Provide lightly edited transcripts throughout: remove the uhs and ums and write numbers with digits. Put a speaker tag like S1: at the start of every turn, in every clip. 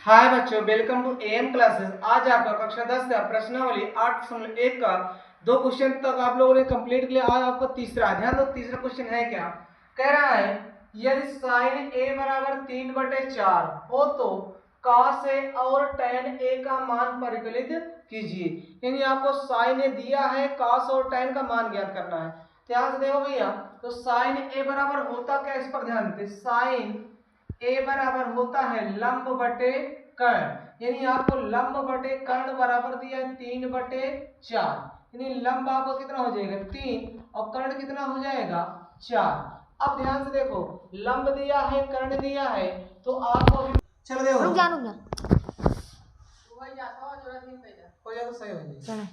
S1: हाय बच्चों, welcome to am classes. आज आपका कक्षा 10 का प्रश्नावली 8.1 का 2 क्वेश्चन तक आप लोगों ने कंप्लीट किया। आज आपका तीसरा, ध्यान दो तीसरा क्वेश्चन है क्या। कह रहा है यदि साइन ए बराबर 3/4 हो तो cos ए और tan ए का मान परिकलित कीजिए। यानी आपको साइन ए दिया है, cos और tan का मान ज्ञात करना है। ध्यान से देखो भैया, तो साइन ए बराबर होता क्या, इस पर ध्यान देते। साइन ए बराबर होता है लंब बटे कर्ण, यानी आपको लंब बटे कर्ण बराबर दिया है 3/4। यानी लंब आपको कितना हो जाएगा 3 और कर्ण कितना हो जाएगा 4। अब ध्यान से देखो, लंब दिया है कर्ण दिया है, तो आपको अभी चलो देखो
S2: रुक जा
S1: हो जाए तो सही हो जाएगा।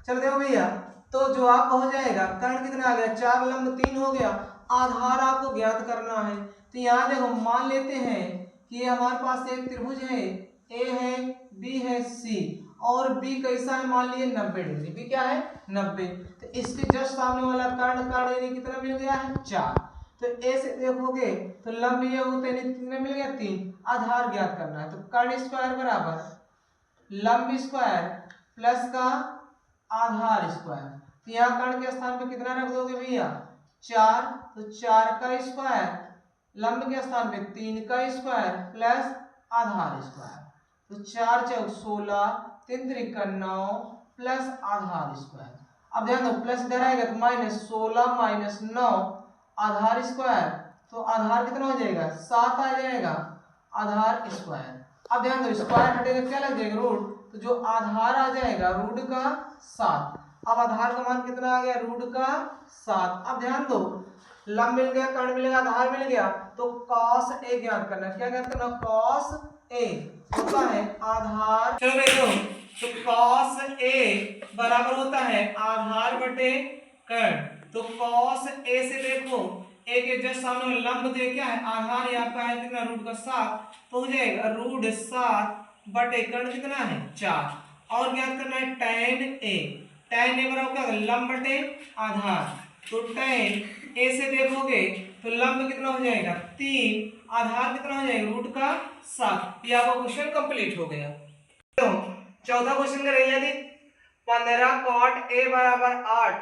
S1: चलो देखो भैया, तो जो आपका हो जाएगा कर्ण कितना आ गया 4, लंब 3 हो गया। आधार आपको ज्ञात करना है। तो यहाँ देखो मान लेते हैं कि हमारे पास एक त्रिभुज है, ए है, बी है, सी, और बी कैसा है, मान लिए 90 डिग्री। बी क्या है 90। तो इसके जस्ट सामने वाला कर्ण यानी कितना मिल गया है 4। तो ए से देखोगे तो लंब ये होते हैं, कितना मिल गया 3। आधार ज्ञात करना है, तो कर्ण स्क्वायर बराबर लंब स्क्वायर प्लस का आधार स्क्वायर। तो यहाँ कर्ण के स्थान पे कितना रख दोगे भैया 4, तो 4 का स्क्वायर, लंब के स्थान पे 3 का स्क्वायर प्लस आधार स्क्वायर। तो 4 चौक 16, 3 त्रिक 9 प्लस आधार स्क्वायर। अब ध्यान दो प्लस इधर आएगा तो -16 - 9 आधार स्क्वायर। तो आधार कितना हो जाएगा 7 आ जाएगा आधार स्क्वायर। अब ध्यान दो स्क्वायर हटेगा क्या लग जाएगा रूट, तो जो आधार आ जाएगा रूट का 7। अब आधार का मान कितना आ गया रूट का 7। अब ध्यान दो लंब मिल गया, कर्ण मिल गया, आधार मिल गया, तो cos a ज्ञात करना। क्या ज्ञात करना, cos a होता है आधार। चलो देखो, तो cos a बराबर होता है आधार बटे कर्ण। तो cos a से देखो a के जस्ट सामने लंब दे क्या है आधार, यहाँ का है कितना रूट का 7, तो हो जाएगा रूट 7 बटे कर्ण कितना है 4। और ज्ञात करना है tan a। tan a बराबर क्या लंब बटे आधार। तो tan a से देखोगे तो लंब कितना हो जाएगा 3, आधार कितना हो जाएगा रूट का 7। ये आपका क्वेश्चन कंप्लीट हो गया। तो चौथा क्वेश्चन करें, यदि 15 cot a बराबर 8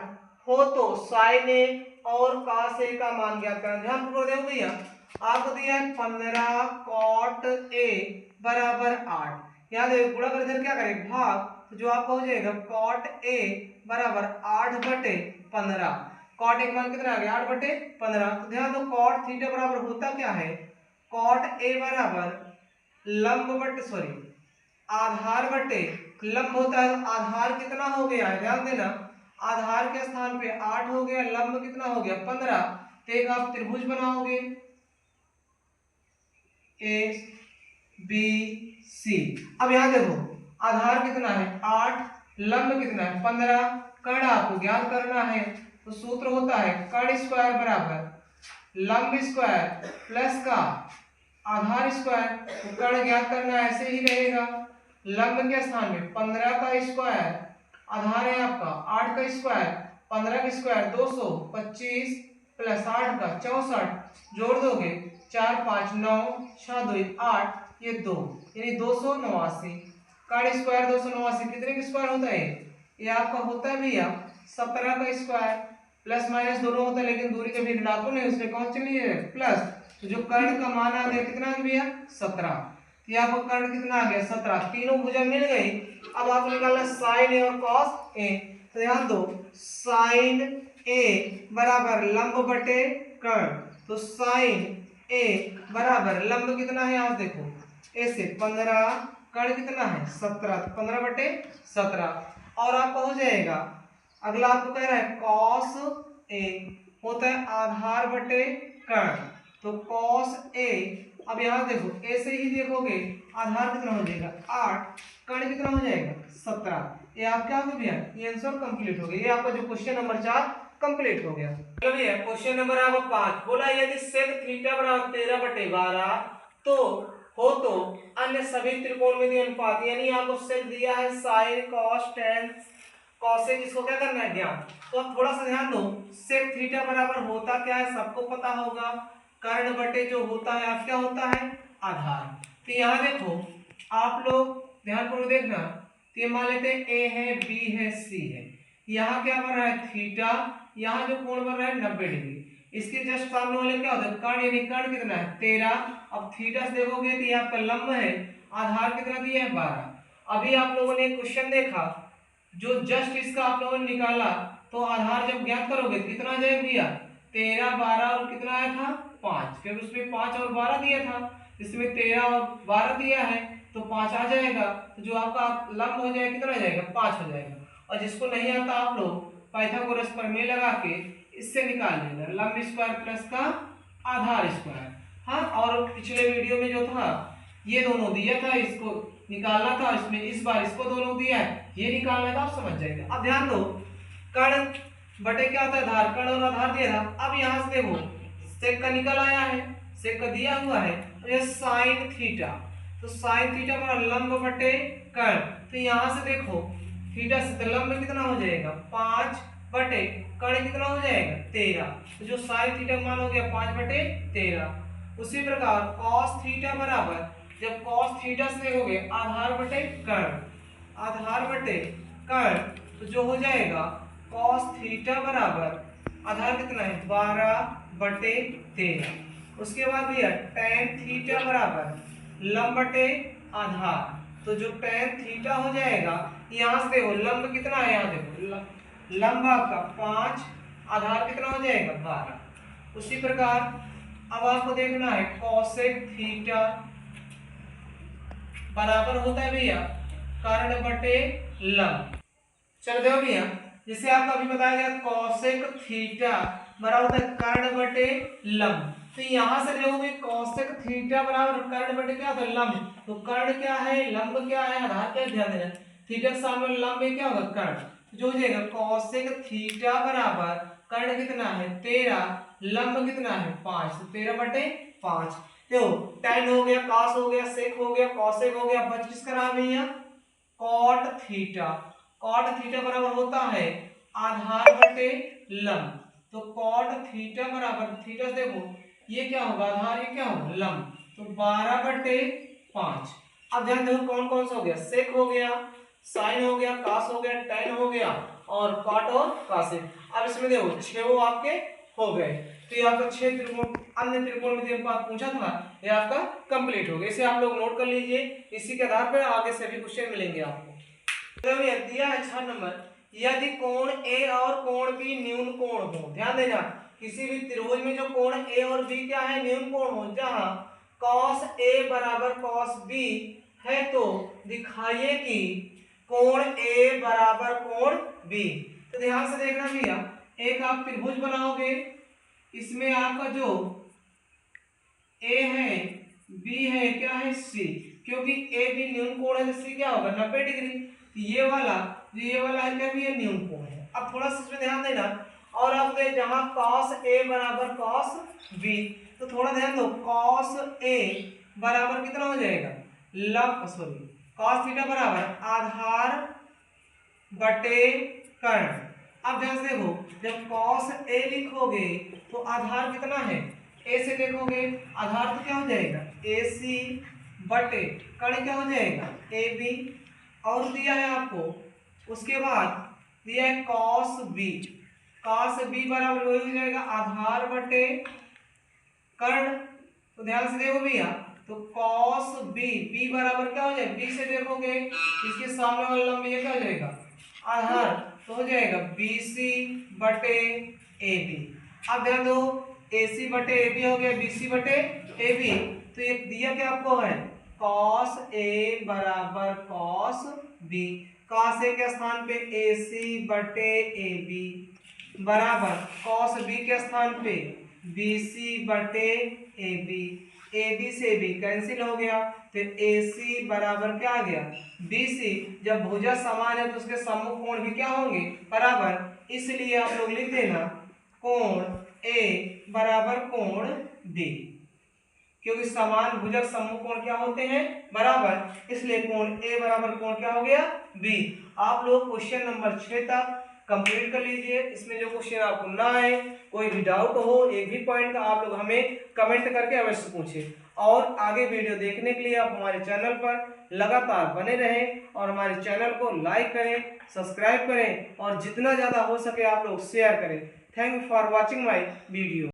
S1: हो तो sin a और cos a का मान ज्ञात करना। ध्यान पूर्वक देखो भैया, आपको दिया है 15 cot a बराबर 8। यहाँ देखो गुणा कर इधर क्या करें भाग, तो जो आपका हो जाएगा cot a बराबर 8/15। cot a का मान कितना आ गया 8/15। तो ध्यान दो cot थीटा बराबर होता क्या है, cot a बराबर लंब बटे सॉरी आधार बटे लंब होता है। तो आधार कितना हो गया है, ध्यान देना, आधार के स्थान पे 8 हो गया, लंब कितना हो गया 15। तो एक आप त्रिभुज बनाओगे ए बी सी। अब यहां देखो आधार कितना है 8, लंब कितना है 15, कर्ण आपको ज्ञात करना है। तो सूत्र होता है कर्ण स्क्वायर बराबर लंब स्क्वायर प्लस का आधार स्क्वायर। तो कर्ण ज्ञात करना ऐसे ही रहेगा, लंब के स्थान में 15 का स्क्वायर, आधार है आपका 8 का स्क्वायर, 15 का स्क्वायर 225 प्लस 8 का 64, जोड़ दोगे 4 5 9 6 2 8, ये 2 यानी 289। कर्ण स्क्वायर 289 कितने का स्क्वायर होता है, ये आपका होता है भैया 17 का स्क्वायर। प्लस माइनस दोनों होता है, लेकिन दूरी कभी ऋणात्मक नहीं उसमें कौन चलिए प्लस। तो जो कर्ण का मान आ गया कितना आ गया भैया 17। ये आपको कर्ण कितना आ गया 17, तीनों भुजा मिल गई। अब आपको निकालना साइन ए और कॉस ए। तो ध्यान दो साइन ए बराबर लंब बटे कर्ण। तो साइन ए बराबर लंब कितना है आप देखो ए से 15, कर्ण कितना है 17, 15/17। और आपका हो जाएगा अगला आपको कह रहा है कॉस ए होता है आधार बटे कर्ण। तो कॉस ए, अब यहां देखो ए से ही देखोगे आधार कितना हो जाएगा 8, कर्ण कितना हो जाएगा 17। ये आप क्या हो गया भैया, ये आंसर कंप्लीट हो गया। ये आपका जो क्वेश्चन नंबर 4 कंप्लीट हो गया। चलो भैया क्वेश्चन नंबर आपका 5 बोला यदि sec थीटा बराबर 13/12 तो हो तो अन्य सभी त्रिकोणमितीय अनुपात, यानी आपको sec दिया है sin cos tan cos से जिसको क्या करना है ज्ञान। तो अब थोड़ा सा ध्यान दो, sec थीटा बराबर होता क्या है सबको पता होगा, कर्ण बटे जो होता है आप क्या होता है आधार। तो यहाँ देखो आप लोग ध्यानपूर्वक देखना, तो ये मान लेते हैं ए है, बी है, सी है, यहाँ क्या बन रहा है थीटा, यहाँ जो कोण बन रहा है 90 डिग्री। इसके जस्ट सामने वाले क्या होता है कर्ण, यानी कर्ण कितना है 13। अब थीटा से देखोगे तो ये आपका लंब है, आधार कितना दिया है 12। अभी आप लोगों ने एक क्वेश्चन देखा जो जस्ट इसका आप लोगों ने निकाला, तो आधार जब ज्ञात करोगे कितना आ जाएगा भैया 13, 12 और कितना आया था 5, फिर उसमें 5 और 12 दिया था, इसमें 13 और 12 दिया है तो 5 आ जाएगा। तो जो आपका लंब हो जाएगा कितना आ जाएगा 5 हो जाएगा। और जिसको नहीं आता आप लोग पाइथागोरस प्रमेय लगा के इससे निकाल लेना, लंब स्क्वायर प्लस का आधार स्क्वायर। हाँ, और पिछले वीडियो में जो था ये दोनों दिया था, इसको निकालना था, इसमें इस बार इसको दोनों दिया है, ये निकालना था, आप समझ जाएंगे। अब ध्यान दो, कर्ण बटे क्या होता है आधार, कर्ण और आधार दिया था। अब यहाँ से देखो सेक का निकल आया है, सेक का दिया हुआ है, तो ये साइन थीटा, तो साइन थीटा पर लंब बटे कर्ण, तो यहाँ से देखो थीटा से लंब कितना हो जाएगा 5 बटे कर्ण कितना हो जाएगा 13, तो जो साइन थीटा मान हो गया 5 बटे 13। उसी प्रकार कॉस थीटा बराबर, जब कॉस थीटा से देखोगे आधार बटे कर्ण, आधार बटे कर्ण, तो जो हो जाएगा कॉस थीटा बराबर आधार कितना है 12 बटे 13। उसके बाद भैया tan थीटा बराबर लंब बटे आधार, तो जो tan थीटा हो जाएगा, यहाँ से देखो लंब कितना है, यहाँ देखो लंब आपका 5, आधार कितना हो जाएगा 12। उसी प्रकार अब आपको देखना है कोसेक थीटा बराबर होता है भैया कर्ण बटे लंब। चलो देखो भैया, जिसे आपको अभी बताया गया कोसेक थीटा बराबर होता है कर्ण बटे लंब, तो यहाँ से देखोगे कोसेक थीटा बराबर कर्ण बटे क्या होता है लंब, तो कर्ण क्या है लंब क्या है आधार क्या है, ध्यान देना थीटा के सामने लंब में क्या होगा कर्ण, जो हो जाएगा कोसेक थीटा बराबर कर्ण कितना है 13, लंब कितना है 5, तो 13 बटे 5। देखो tan हो गया, cos हो गया, sec हो गया, cosec हो गया, बच किसका रहा भैया cot थीटा। cot थीटा बराबर होता है आधार बटे लंब, तो cot थीटा बराबर थीटा देखो ये क्या होगा आधार, ये क्या होगा लंब, तो 12 बटे 5। अब ध्यान देखो कौन कौन सा हो गया, sec हो गया, sin हो गया, cos हो गया, tan हो गया और cot और cosec। अब इसमें देखो 6 वो आपके हो गए, तो ये आपका 6 त्रिकोण अन्य त्रिकोण में जो आप पूछा था ये आपका कंप्लीट हो गया। इसे आप लोग नोट कर लीजिए, इसी के आधार पर आगे सभी क्वेश्चन मिलेंगे आपको। तो ये दिया है 6 नंबर, यदि कोण ए और कोण बी न्यून कोण हो, ध्यान देना किसी भी त्रिभुज में जो कोण ए और बी क्या है न्यून कोण हो, जहां cos a बराबर cos b है, तो दिखाइए कि कोण a बराबर कोण b। तो ध्यान से देखना भैया, एक आप त्रिभुज बनाओगे, इसमें आपका जो a है b है क्या है c, क्योंकि a b न्यून कोण है तो c क्या होगा 90 डिग्री, ये वाला है क्या भी ये न्यून कोण है। अब थोड़ा सा इसमें ध्यान देना, और आप देख जहां cos a बराबर cos b, तो थोड़ा ध्यान दो cos a बराबर कितना हो जाएगा लंब, सॉरी cos थीटा बराबर आधार बटे कर्ण। अब ध्यान से देखो जब cos a लिखोगे तो आधार कितना है a से देखोगे आधार तो क्या हो जाएगा ac बटे कर्ण क्या हो जाएगा ab, और दिया है आपको उसके बाद दिया है cos b बराबर वही हो जाएगा आधार बटे कर्ण। तो ध्यान से देखो भैया, तो cos b बराबर क्या हो जाएगा, b से देखोगे इसके सामने वाला लंब ये क्या हो जाएगा आधार, तो हो जाएगा bc बटे ab। अब ध्यान दो ac बटे ab हो गया bc बटे ab, तो ये दिया क्या आपको है cos a बराबर cos b, cos a के स्थान पे ac बटे ab बराबर cos b के स्थान पे bc बटे ab, ab से b कैंसिल हो गया, तो ac बराबर क्या आ गया bc। जब भुजा समान है तो उसके सम्मुख कोण भी क्या होंगे बराबर, इसलिए आप लोग लिख देना कोण a बराबर कोण b, क्योंकि समान भुजक सम्मुख कोण क्या होते हैं बराबर, इसलिए कोण a बराबर कोण क्या हो गया b। आप लोग क्वेश्चन नंबर 6 तक कंप्लीट कर लीजिए। इसमें जो क्वेश्चन आपको ना आए, कोई भी डाउट हो एक भी पॉइंट का, आप लोग हमें कमेंट करके अवश्य पूछिए। और आगे वीडियो देखने के लिए आप हमारे चैनल पर लगातार बने रहें और हमारे चैनल को लाइक करें, सब्सक्राइब करें और जितना ज़्यादा हो सके आप लोग शेयर करें। Thank you for watching my video.